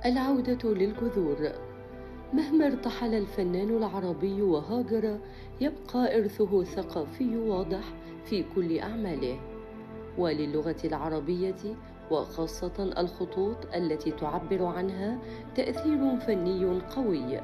العودة للجذور. مهما ارتحل الفنان العربي وهاجر، يبقى إرثه الثقافي واضح في كل أعماله. وللغة العربية وخاصة الخطوط التي تعبر عنها تأثير فني قوي،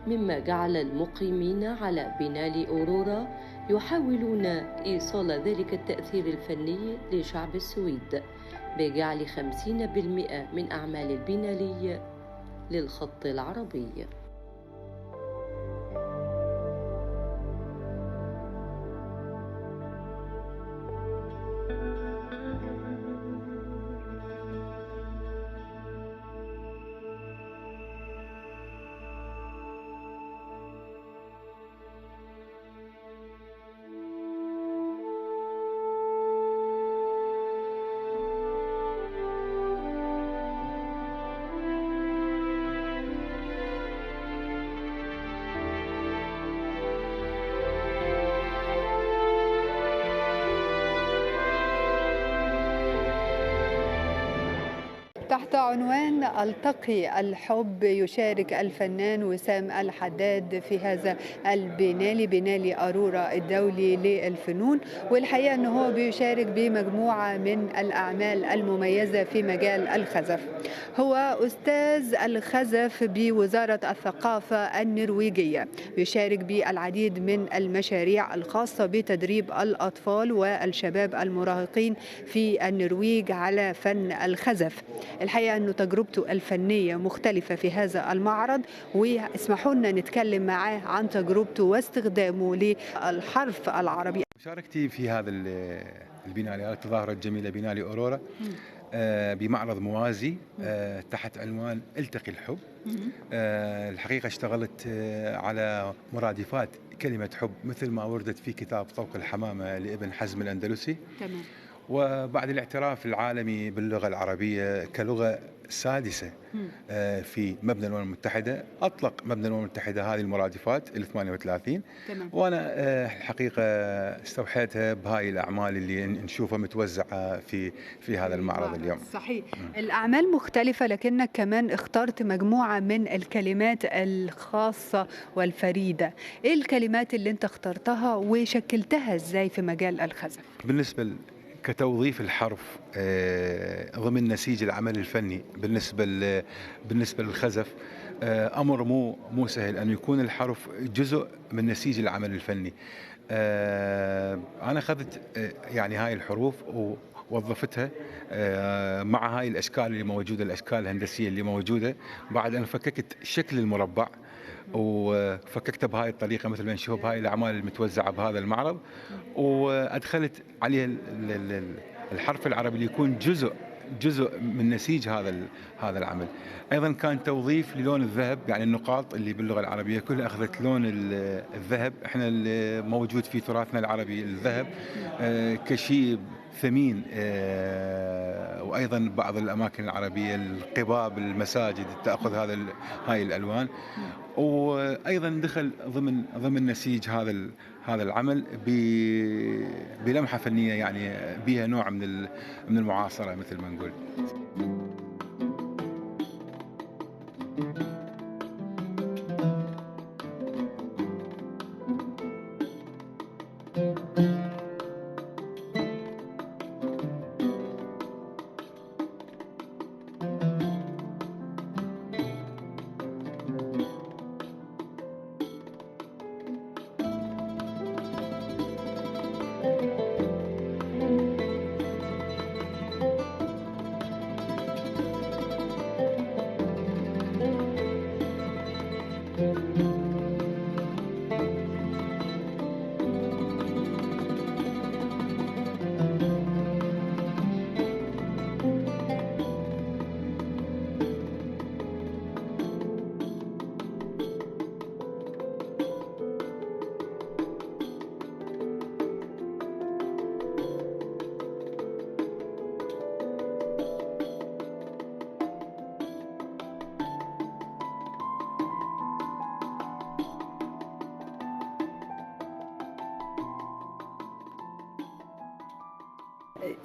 مما جعل المقيمين على بنال أورورا يحاولون إيصال ذلك التأثير الفني لشعب السويد بجعل 50% من أعمال البنالي للخط العربي. تحت عنوان التقي الحب يشارك الفنان وسام الحداد في هذا بنالي أرورا الدولي للفنون. والحقيقة أنه هو بيشارك بمجموعة من الأعمال المميزة في مجال الخزف. هو أستاذ الخزف بوزارة الثقافة النرويجية، بيشارك بالعديد من المشاريع الخاصة بتدريب الأطفال والشباب المراهقين في النرويج على فن الخزف. الحقيقة أنه تجربته الفنية مختلفة في هذا المعرض، واسمحوا لنا نتكلم معاه عن تجربته واستخدامه للحرف العربي. مشاركتي في هذا البنالي، هذه التظاهرة الجميلة بنالي أورورا، بمعرض موازي تحت عنوان التقي الحب. الحقيقة اشتغلت على مرادفات كلمة حب مثل ما وردت في كتاب طوق الحمامة لابن حزم الأندلسي. تمام. وبعد الاعتراف العالمي باللغة العربية كلغة سادسة في مبنى الأمم المتحدة، أطلق مبنى الأمم المتحدة هذه المرادفات ال 38. تمام. وأنا الحقيقة استوحيتها بهاي الأعمال اللي نشوفها متوزعة في هذا المعرض اليوم. صحيح. الأعمال مختلفة، لكنك كمان اخترت مجموعة من الكلمات الخاصة والفريدة. إيه الكلمات اللي أنت اخترتها وشكلتها إزاي في مجال الخزف؟ بالنسبة كتوظيف الحرف ضمن نسيج العمل الفني، بالنسبة للخزف أمر مو سهل أن يكون الحرف جزء من نسيج العمل الفني. أنا أخذت يعني هاي الحروف ووظفتها مع هاي الأشكال اللي موجودة، الأشكال الهندسية اللي موجودة، بعد أن فككت شكل المربع وفككته بهاي الطريقة مثل ما نشوف هاي الأعمال المتوزعة بهذا المعرض، وأدخلت عليه الحرف العربي اللي يكون جزء من نسيج هذا العمل. أيضا كان توظيف للون الذهب، يعني النقاط اللي باللغة العربية كلها أخذت لون الذهب. احنا اللي موجود في تراثنا العربي الذهب كشيء ثمين، وأيضا بعض الأماكن العربية القباب المساجد تأخذ هاي الألوان. وأيضا دخل ضمن نسيج هذا العمل بلمحة فنية، يعني بها نوع من المعاصرة مثل ما نقول.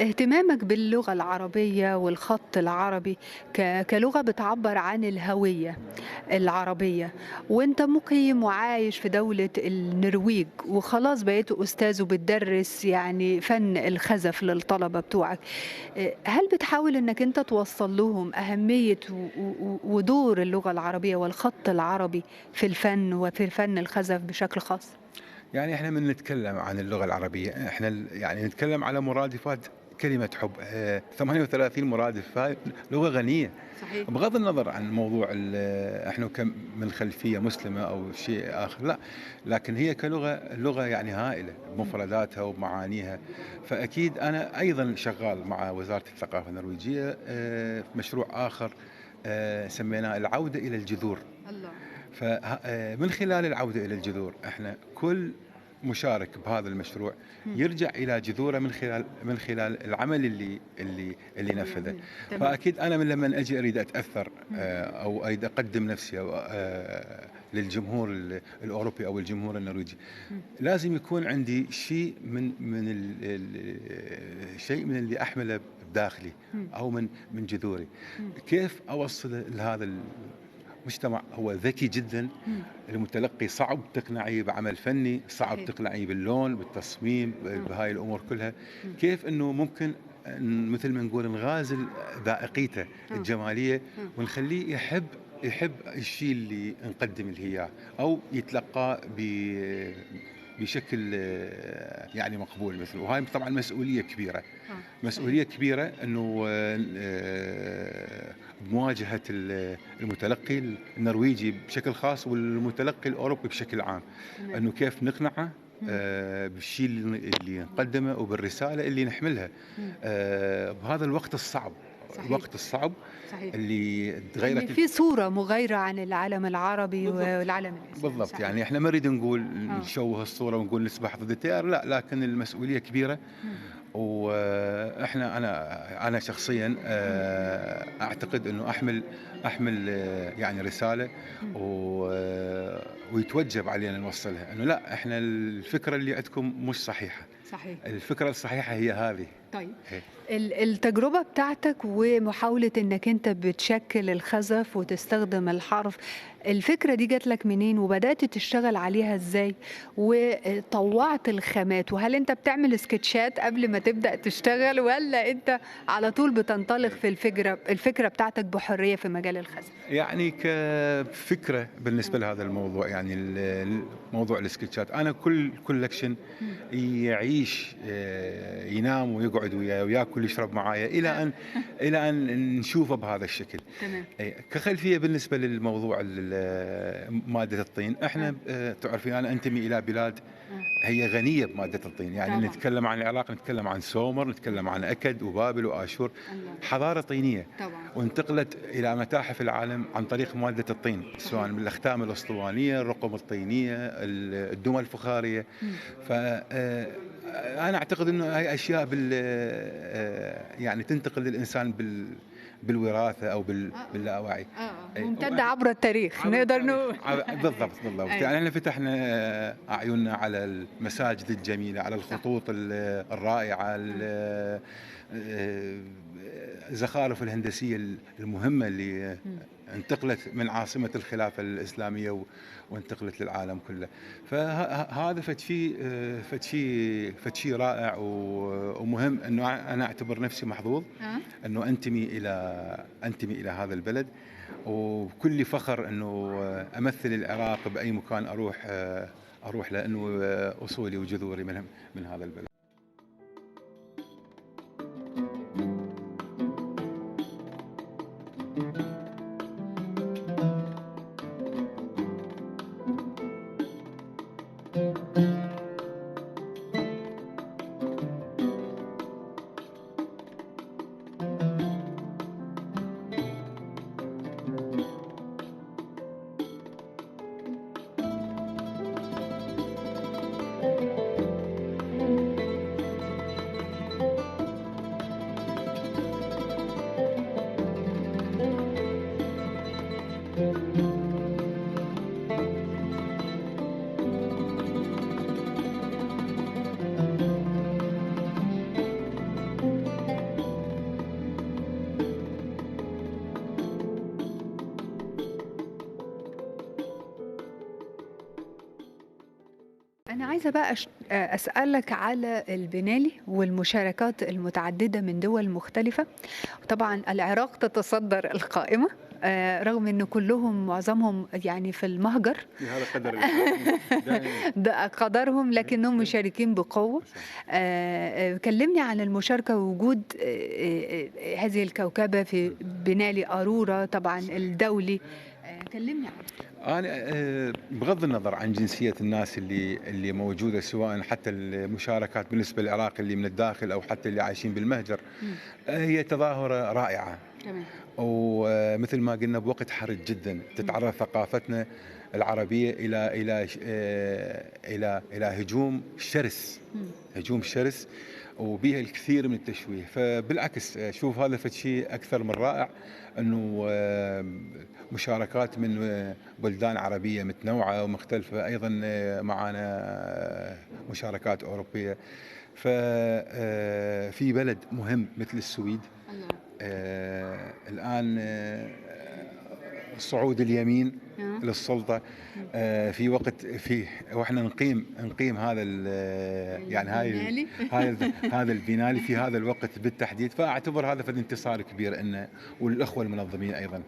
اهتمامك باللغة العربية والخط العربي كلغة بتعبر عن الهوية العربية، وانت مقيم وعايش في دولة النرويج وخلاص بقيت أستاذ وبتدرس يعني فن الخزف للطلبة بتوعك، هل بتحاول انك انت توصل لهم أهمية ودور اللغة العربية والخط العربي في الفن وفي فن الخزف بشكل خاص؟ يعني احنا من نتكلم عن اللغة العربية، احنا يعني نتكلم على مرادفات كلمة حب، 38 مرادف، هاي لغة غنية. صحيح. بغض النظر عن موضوع احنا من خلفية مسلمة او شيء اخر، لا، لكن هي لغة يعني هائلة بمفرداتها ومعانيها. فاكيد انا ايضا شغال مع وزارة الثقافة النرويجية في مشروع اخر سميناه العودة الى الجذور. الله. فمن خلال العودة إلى الجذور احنا كل مشارك بهذا المشروع يرجع إلى جذوره من خلال العمل اللي نفذه. فأكيد أنا لما أجي أريد أتأثر أو أريد أقدم نفسي للجمهور الأوروبي أو الجمهور النرويجي، لازم يكون عندي شيء من اللي أحمله بداخلي أو من جذوري. كيف أوصل لهذا مجتمع هو ذكي جدا، المتلقي صعب تقنعيه بعمل فني، صعب تقنعيه باللون بالتصميم بهاي الامور كلها. كيف انه ممكن مثل ما نقول نغازل ذائقيته الجماليه ونخليه يحب الشيء اللي نقدم له اياه او يتلقاه بشكل يعني مقبول مثله. وهاي طبعا مسؤوليه كبيره، مسؤوليه كبيره انه بمواجهه المتلقي النرويجي بشكل خاص والمتلقي الاوروبي بشكل عام، انه كيف نقنعه بالشيء اللي نقدمه وبالرساله اللي نحملها بهذا الوقت الصعب. صحيح. الوقت الصعب. صحيح. اللي تغيرت يعني في صورة مغايرة عن العالم العربي بالضبط. والعالم الإسلامي. بالضبط. صحيح. يعني احنا ما نريد نقول نشوه الصورة ونقول نسبح ضد التيار، لا، لكن المسؤولية كبيرة. واحنا انا شخصيا اعتقد انه احمل يعني رسالة ويتوجب علينا نوصلها، انه لا، احنا الفكرة اللي عندكم مش صحيحة. صحيح. الفكرة الصحيحة هي هذه. طيب التجربة بتاعتك ومحاولة انك انت بتشكل الخزف وتستخدم الحرف، الفكرة دي جات لك منين وبدأت تشتغل عليها ازاي وطوعت الخامات؟ وهل انت بتعمل سكتشات قبل ما تبدأ تشتغل ولا انت على طول بتنطلق في الفكرة بتاعتك بحرية في مجال الخزف؟ يعني كفكرة بالنسبة لهذا الموضوع، يعني موضوع السكتشات، أنا كل كولكشن يعيش ينام ويقعد وياكل ويشرب معايا إلى أن نشوفه بهذا الشكل. تمام. كخلفية بالنسبة للموضوع مادة الطين، احنا تعرفين أنا أنتمي إلى بلاد هي غنية بمادة الطين، يعني طبعا. نتكلم عن العراق، نتكلم عن سومر، نتكلم عن أكد وبابل وآشور، حضارة طينية طبعا. وانتقلت إلى متاحف العالم عن طريق مادة الطين، سواء من الأختام الأسطوانية، الرقم الطينية، الدمى الفخارية. فأنا أعتقد أنه هاي أشياء يعني تنتقل للإنسان بالوراثة أو باللاوعي، ممتدة عبر التاريخ نقدر نقول. بالضبط. يعني احنا فتحنا أعيننا على المساجد الجميلة، على الخطوط الرائعة، الزخارف الهندسية المهمة اللي انتقلت من عاصمة الخلافة الإسلامية وانتقلت للعالم كله. فهذا فتشي رائع ومهم، انه انا اعتبر نفسي محظوظ انه انتمي الى هذا البلد، وبكل فخر انه امثل العراق باي مكان اروح لانه اصولي وجذوري من هذا البلد. أنا عايزة بقى أسألك على البنالي والمشاركات المتعددة من دول مختلفة. طبعا العراق تتصدر القائمة، رغم أن كلهم معظمهم يعني في المهجر. هذا قدر ده قدرهم، لكنهم مشاركين بقوة. كلمني عن المشاركة ووجود هذه الكوكبة في بنالي أرورا طبعا الدولي. كلمني عنه. أنا بغض النظر عن جنسية الناس اللي موجودة، سواء حتى المشاركات بالنسبة للعراق اللي من الداخل أو حتى اللي عايشين بالمهجر، هي تظاهرة رائعة. تمام. ومثل ما قلنا بوقت حرج جدا تتعرض ثقافتنا العربية إلى هجوم شرس، هجوم شرس وبيها الكثير من التشويه. فبالعكس شوف هذا شيء أكثر من رائع، أنه مشاركات من بلدان عربية متنوعة ومختلفة، أيضا معنا مشاركات أوروبية. ففي بلد مهم مثل السويد الآن صعود اليمين للسلطة في وقت فيه، واحنا نقيم هذا يعني هذا البنالي في هذا الوقت بالتحديد. فاعتبر هذا فد انتصار كبير لنا والاخوه المنظمين ايضا.